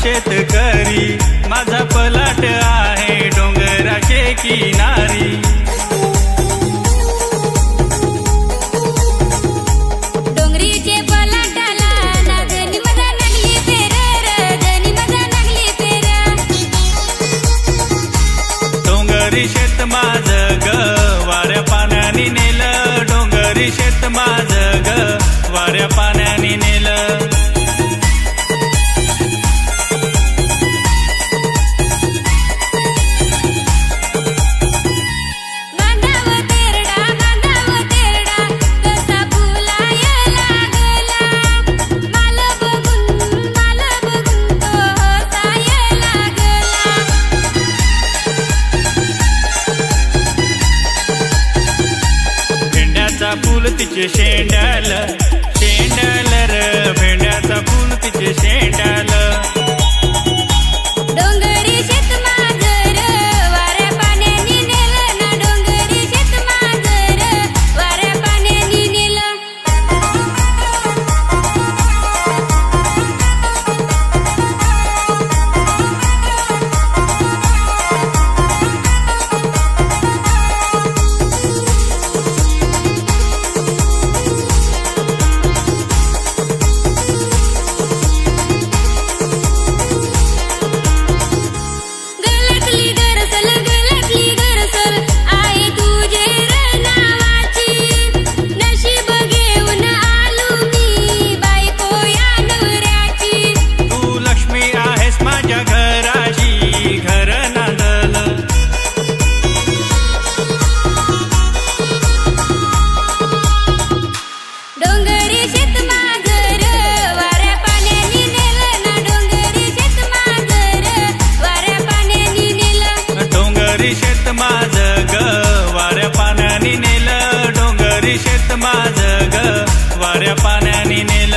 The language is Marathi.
शेतकरी माझा पलाट आहे डोंगराचे किनारी। डोंगरीचे पलाटाला नागणी मजा लागली फेर रजनी मजा लागली फेर। डोंगरी शेत माझं ग वाऱ्या पाण्याने नेलं डोंगरी शेत माझं ग वाऱ्या पाण्याने नेलं। फूल तिचे शेंडाल शेंडाल र भेंड्याचा फूल तिचे शेंडाल। डोंगरी शेत माझं र वाऱ्या पाण्याने नेलं ना डोंगरी शेत माझं र वाऱ्या पाण्याने नेलं। डोंगरी शेत माझं र वाऱ्या पाण्याने नेलं ना डोंगरी शेत माझं र वाऱ्या पाण्याने नेलं। डोंगरी शेत माझं ग वाऱ्या पाण्याने नेलं डोंगरी शेत माझं ग वाऱ्या पाण्याने नेलं।